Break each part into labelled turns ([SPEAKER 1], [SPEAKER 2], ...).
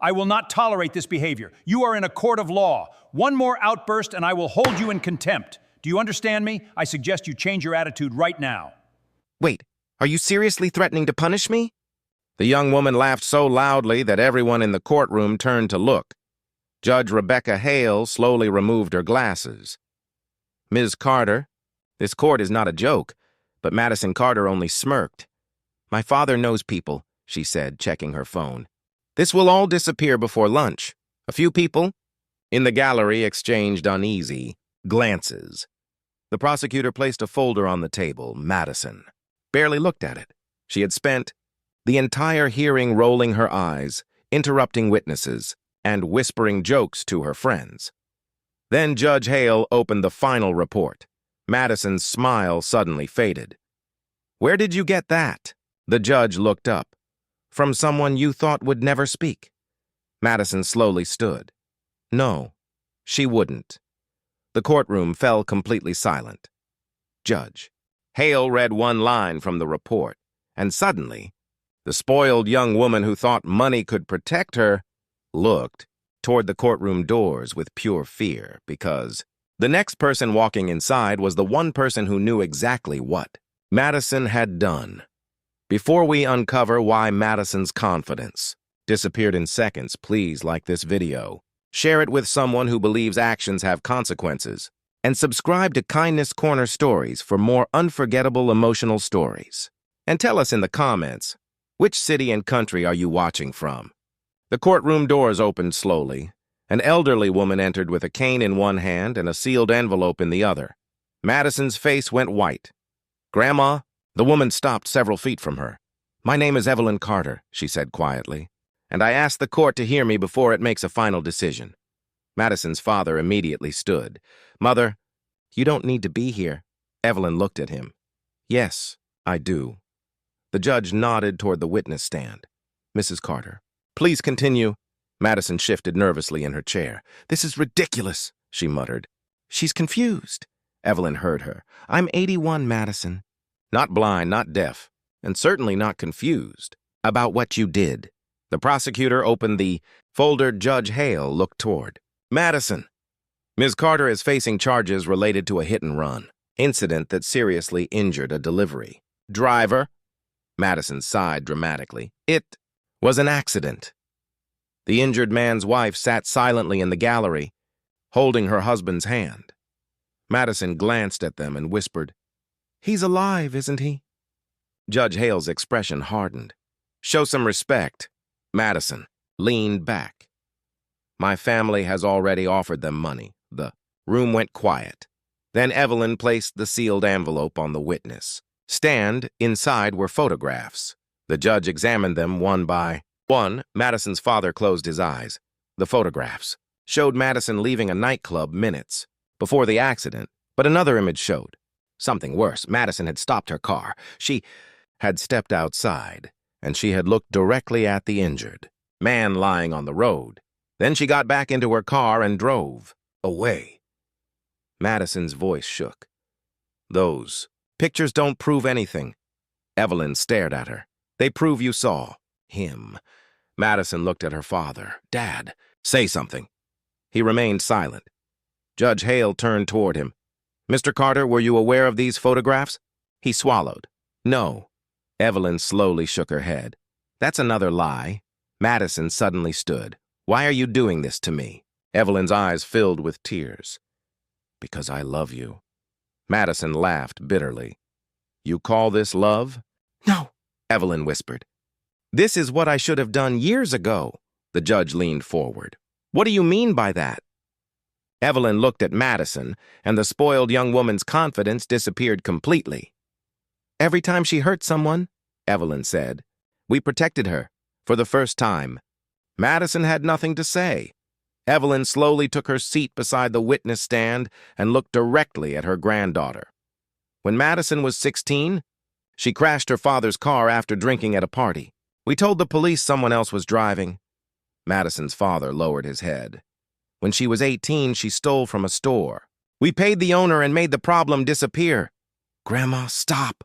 [SPEAKER 1] I will not tolerate this behavior. You are in a court of law. One more outburst and I will hold you in contempt. Do you understand me? I suggest you change your attitude right now.
[SPEAKER 2] Wait, are you seriously threatening to punish me? The young woman laughed so loudly that everyone in the courtroom turned to look. Judge Rebecca Hale slowly removed her glasses. Ms. Carter, this court is not a joke, but Madison Carter only smirked. My father knows people, she said, checking her phone. This will all disappear before lunch. A few people in the gallery exchanged uneasy glances. The prosecutor placed a folder on the table. Madison barely looked at it. She had spent the entire hearing rolling her eyes, interrupting witnesses, and whispering jokes to her friends. Then Judge Hale opened the final report. Madison's smile suddenly faded. Where did you get that? The judge looked up. From someone you thought would never speak. Madison slowly stood. No, she wouldn't. The courtroom fell completely silent. Judge Hale read one line from the report, and suddenly, the spoiled young woman who thought money could protect her looked toward the courtroom doors with pure fear, because the next person walking inside was the one person who knew exactly what Madison had done. Before we uncover why Madison's confidence disappeared in seconds, please like this video, share it with someone who believes actions have consequences, and subscribe to Kindness Corner Stories for more unforgettable emotional stories. And tell us in the comments, which city and country are you watching from? The courtroom doors opened slowly. An elderly woman entered with a cane in one hand and a sealed envelope in the other. Madison's face went white. Grandma? The woman stopped several feet from her. My name is Evelyn Carter, she said quietly, and I ask the court to hear me before it makes a final decision. Madison's father immediately stood. Mother, you don't need to be here. Evelyn looked at him. Yes, I do. The judge nodded toward the witness stand. Mrs. Carter, please continue. Madison shifted nervously in her chair. This is ridiculous, she muttered. She's confused. Evelyn heard her. I'm 81, Madison. Not blind, not deaf, and certainly not confused about what you did. The prosecutor opened the folder. Judge Hale looked toward. Madison. Ms. Carter is facing charges related to a hit-and-run incident that seriously injured a delivery driver. Madison sighed dramatically. It was an accident. The injured man's wife sat silently in the gallery, holding her husband's hand. Madison glanced at them and whispered, He's alive, isn't he? Judge Hale's expression hardened. Show some respect. Madison leaned back. My family has already offered them money. The room went quiet. Then Evelyn placed the sealed envelope on the witness stand. Inside were photographs. The judge examined them one by one. Madison's father closed his eyes. The photographs showed Madison leaving a nightclub minutes before the accident, but another image showed something worse. Madison had stopped her car. She had stepped outside, and she had looked directly at the injured man lying on the road. Then she got back into her car and drove away. Madison's voice shook. Those pictures don't prove anything. Evelyn stared at her. They prove you saw him. Madison looked at her father. Dad, say something. He remained silent. Judge Hale turned toward him. Mr. Carter, were you aware of these photographs? He swallowed. No. Evelyn slowly shook her head. That's another lie. Madison suddenly stood. Why are you doing this to me? Evelyn's eyes filled with tears. Because I love you. Madison laughed bitterly. You call this love? No, Evelyn whispered. This is what I should have done years ago. The judge leaned forward. What do you mean by that? Evelyn looked at Madison, and the spoiled young woman's confidence disappeared completely. Every time she hurt someone, Evelyn said, we protected her, for the first time. Madison had nothing to say. Evelyn slowly took her seat beside the witness stand and looked directly at her granddaughter. When Madison was 16, she crashed her father's car after drinking at a party. We told the police someone else was driving. Madison's father lowered his head. When she was 18, she stole from a store. We paid the owner and made the problem disappear. Grandma, stop,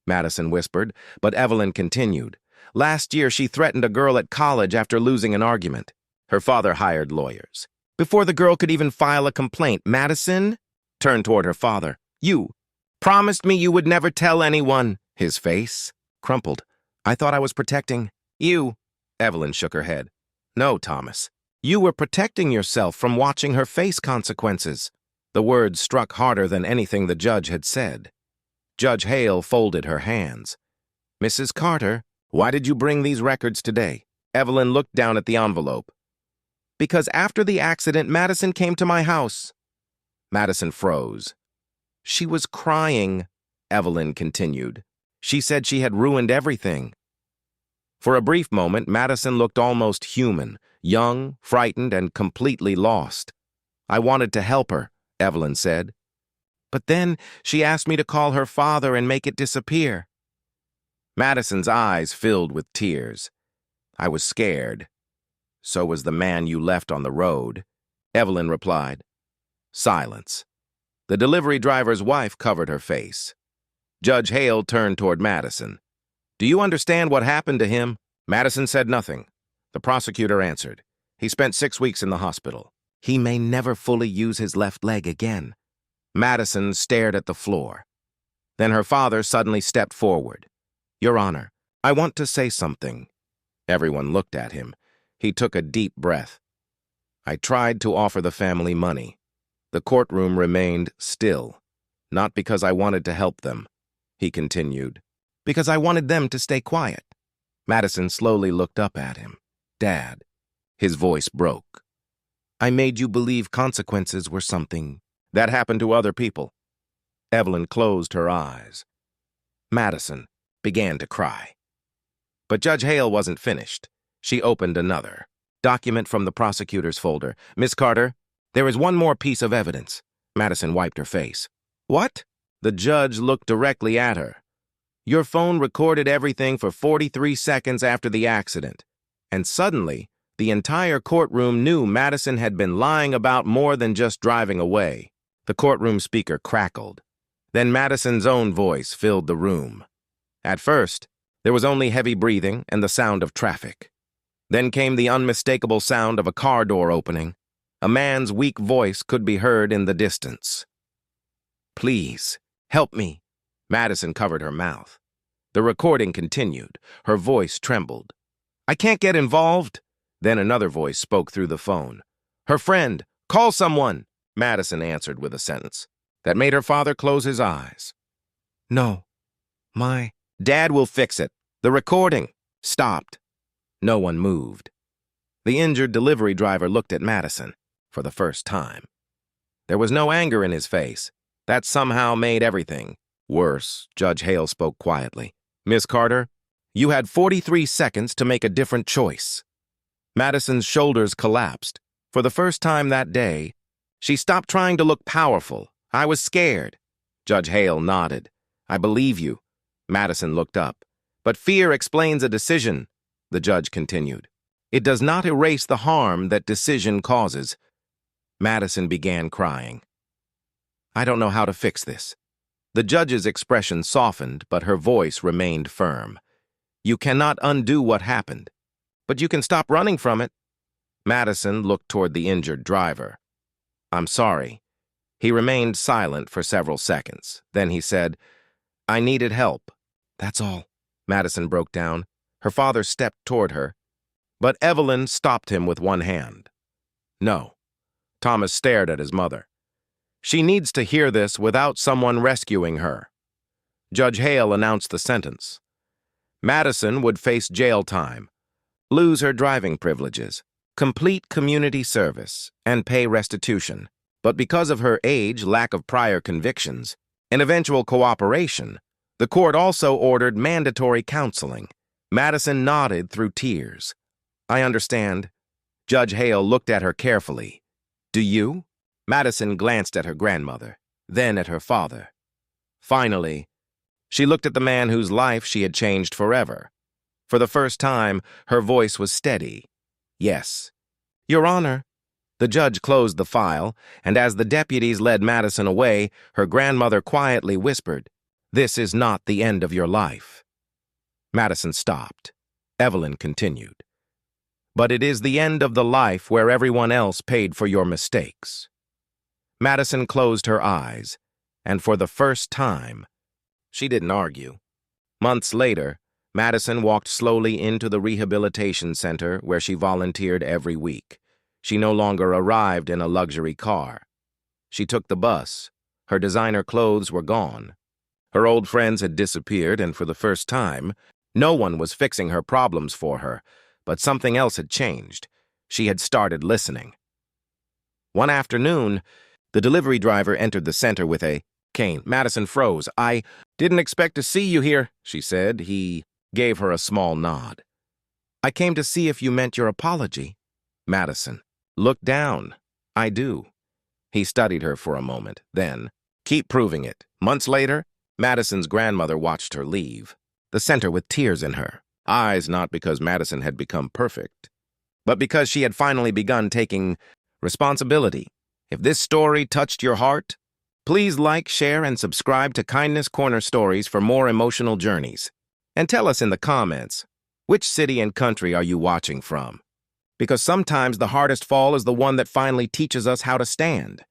[SPEAKER 2] Madison whispered, but Evelyn continued. Last year, she threatened a girl at college after losing an argument. Her father hired lawyers. Before the girl could even file a complaint, Madison turned toward her father. You promised me you would never tell anyone. His face crumpled. I thought I was protecting you. Evelyn shook her head. No, Thomas. You were protecting yourself from watching her face consequences. The words struck harder than anything the judge had said. Judge Hale folded her hands. Mrs. Carter, why did you bring these records today? Evelyn looked down at the envelope. Because after the accident, Madison came to my house. Madison froze. She was crying, Evelyn continued. She said she had ruined everything. For a brief moment, Madison looked almost human, young, frightened, and completely lost. I wanted to help her, Evelyn said. But then she asked me to call her father and make it disappear. Madison's eyes filled with tears. I was scared. So was the man you left on the road, Evelyn replied. Silence. The delivery driver's wife covered her face. Judge Hale turned toward Madison. Do you understand what happened to him? Madison said nothing. The prosecutor answered. He spent 6 weeks in the hospital. He may never fully use his left leg again. Madison stared at the floor. Then her father suddenly stepped forward. Your Honor, I want to say something. Everyone looked at him. He took a deep breath. I tried to offer the family money. The courtroom remained still, not because I wanted to help them, he continued, because I wanted them to stay quiet. Madison slowly looked up at him. Dad. His voice broke. I made you believe consequences were something that happened to other people. Evelyn closed her eyes. Madison began to cry. But Judge Hale wasn't finished. She opened another document from the prosecutor's folder. Miss Carter, there is one more piece of evidence. Madison wiped her face. What? The judge looked directly at her. Your phone recorded everything for 43 seconds after the accident. And suddenly, the entire courtroom knew Madison had been lying about more than just driving away. The courtroom speaker crackled. Then Madison's own voice filled the room. At first, there was only heavy breathing and the sound of traffic. Then came the unmistakable sound of a car door opening. A man's weak voice could be heard in the distance. Please, help me. Madison covered her mouth. The recording continued. Her voice trembled. I can't get involved. Then another voice spoke through the phone. Her friend, call someone, Madison answered with a sentence that made her father close his eyes. No, my dad will fix it. The recording stopped. No one moved. The injured delivery driver looked at Madison for the first time. There was no anger in his face. That somehow made everything worse. Judge Hale spoke quietly. Miss Carter, you had 43 seconds to make a different choice. Madison's shoulders collapsed. For the first time that day, she stopped trying to look powerful. I was scared. Judge Hale nodded. I believe you. Madison looked up. But fear explains a decision, the judge continued. It does not erase the harm that decision causes. Madison began crying. I don't know how to fix this. The judge's expression softened, but her voice remained firm. You cannot undo what happened, but you can stop running from it. Madison looked toward the injured driver. I'm sorry. He remained silent for several seconds. Then he said, I needed help. That's all. Madison broke down. Her father stepped toward her, but Evelyn stopped him with one hand. No. Thomas stared at his mother. She needs to hear this without someone rescuing her. Judge Hale announced the sentence. Madison would face jail time, lose her driving privileges, complete community service, and pay restitution. But because of her age, lack of prior convictions, and eventual cooperation, the court also ordered mandatory counseling. Madison nodded through tears. I understand. Judge Hale looked at her carefully. Do you? Madison glanced at her grandmother, then at her father. Finally, she looked at the man whose life she had changed forever. For the first time, her voice was steady. Yes. Your Honor. The judge closed the file, and as the deputies led Madison away, her grandmother quietly whispered, This is not the end of your life. Madison stopped. Evelyn continued. But it is the end of the life where everyone else paid for your mistakes. Madison closed her eyes, and for the first time, she didn't argue. Months later, Madison walked slowly into the rehabilitation center where she volunteered every week. She no longer arrived in a luxury car. She took the bus. Her designer clothes were gone. Her old friends had disappeared, and for the first time, no one was fixing her problems for her, but something else had changed. She had started listening. One afternoon, the delivery driver entered the center with a cane. Madison froze. "I didn't expect to see you here," she said. He gave her a small nod. "I came to see if you meant your apology." Madison looked down. "I do." He studied her for a moment. Then, "Keep proving it." Months later, Madison's grandmother watched her leave, the center with tears in her eyes, not because Madison had become perfect, but because she had finally begun taking responsibility. If this story touched your heart, please like, share, and subscribe to Kindness Corner Stories for more emotional journeys. And tell us in the comments, which city and country are you watching from? Because sometimes the hardest fall is the one that finally teaches us how to stand.